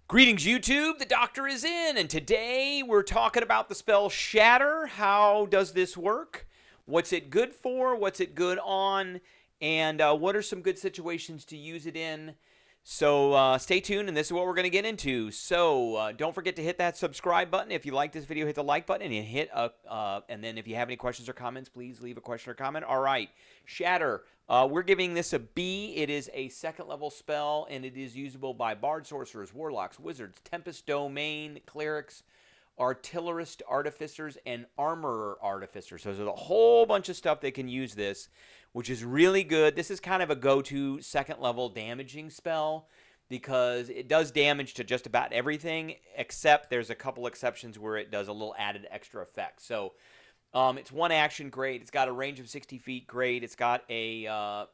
Greetings, YouTube. The doctor is in, and today we're talking about the spell Shatter. How does this work? What's it good for? What's it good on? And what are some good situations to use it in? So stay tuned, and this is what we're going to get into. So don't forget to hit that subscribe button. If you like this video, hit the like button, and then if you have any questions or comments, please leave a question or comment. All right, Shatter. We're giving this a B. It is a second level spell, and it is usable by bard, sorcerers, warlocks, wizards, tempest domain, clerics, artillerist, artificers, and armorer artificers. So there's a whole bunch of stuff that can use this, which is really good. This is kind of a go-to second level damaging spell because it does damage to just about everything, except there's a couple exceptions where it does a little added extra effect. So it's one action, great. It's got a range of 60 feet, great. It's got a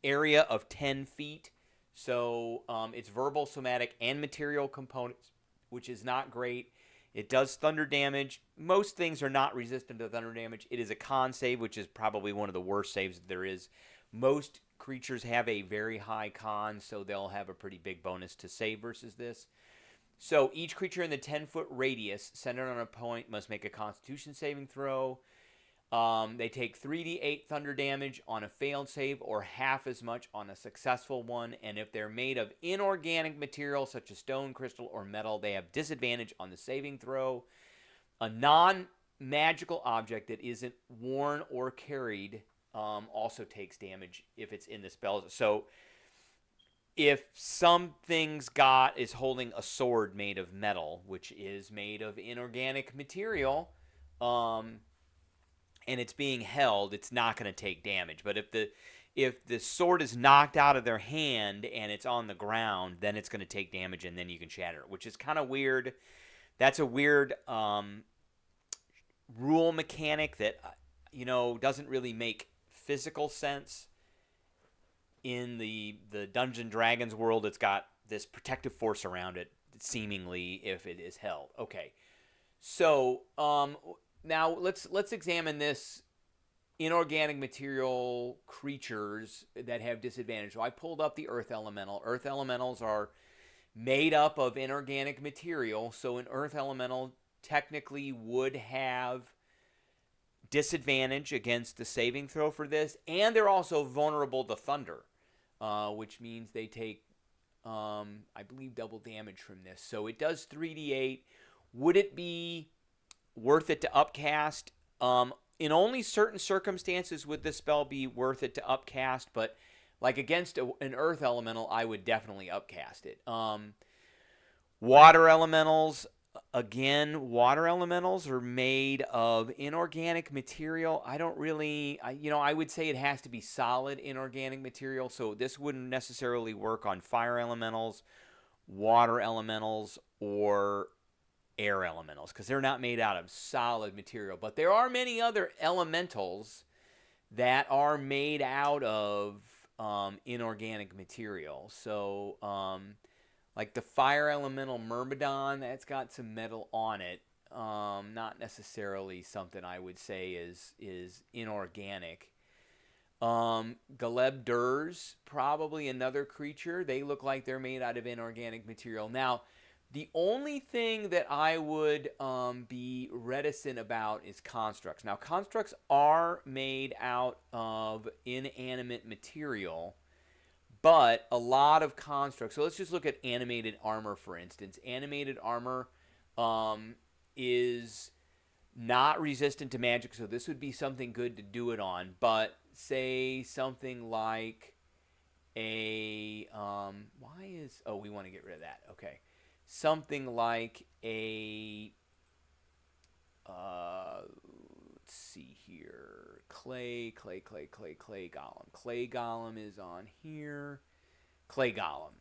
area of 10 feet. So it's verbal, somatic, and material components, which is not great. It does thunder damage. Most things are not resistant to thunder damage. It is a con save, which is probably one of the worst saves that there is. Most creatures have a very high con, so they'll have a pretty big bonus to save versus this. So each creature in the 10-foot radius centered on a point must make a Constitution saving throw. They take 3d8 thunder damage on a failed save or half as much on a successful one. And if they're made of inorganic material such as stone, crystal, or metal, they have disadvantage on the saving throw. A non-magical object that isn't worn or carried also takes damage if it's in the spell. So if something's is holding a sword made of metal, which is made of inorganic material, and it's being held, it's not going to take damage. But if the sword is knocked out of their hand and it's on the ground, then it's going to take damage, and then you can shatter it, which is kind of weird. That's a weird rule mechanic that doesn't really make physical sense. In the Dungeons & Dragons world, it's got this protective force around it, seemingly, if it is held. Okay, so now let's examine this inorganic material creatures that have disadvantage. So I pulled up the Earth Elemental. Earth Elementals are made up of inorganic material, so an Earth Elemental technically would have disadvantage against the saving throw for this, and they're also vulnerable to thunder, which means they take, I believe, double damage from this. So it does 3d8. Would it be worth it to upcast? In only certain circumstances would this spell be worth it to upcast, but like against an Earth Elemental, I would definitely upcast it. Water Elementals. Again, water elementals are made of inorganic material. I would say it has to be solid inorganic material, so this wouldn't necessarily work on fire elementals, water elementals, or air elementals, because they're not made out of solid material. But there are many other elementals that are made out of inorganic material. So, like the fire elemental Myrmidon, that's got some metal on it. Not necessarily something I would say is inorganic. Golems, probably another creature. They look like they're made out of inorganic material. Now, the only thing that I would be reticent about is constructs. Now, constructs are made out of inanimate material, but a lot of constructs. So let's just look at animated armor, for instance. Animated armor is not resistant to magic, so this would be something good to do it on. But say something like we want to get rid of that. Okay. Something like a, let's see here, clay golem. Clay golem is on here. Clay golem.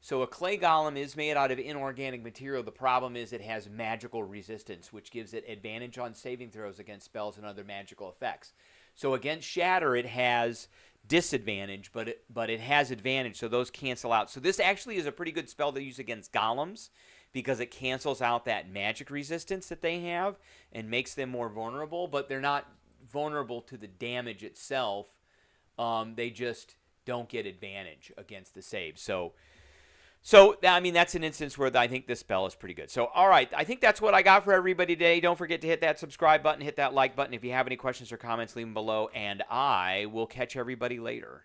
So a clay golem is made out of inorganic material. The problem is it has magical resistance, which gives it advantage on saving throws against spells and other magical effects. So against Shatter, it has disadvantage, but it has advantage, so those cancel out. So this actually is a pretty good spell to use against golems because it cancels out that magic resistance that they have and makes them more vulnerable, but they're not vulnerable to the damage itself. They just don't get advantage against the save. So So, I mean, that's an instance where I think this spell is pretty good. So, all right, I think that's what I got for everybody today. Don't forget to hit that subscribe button, hit that like button. If you have any questions or comments, leave them below, and I will catch everybody later.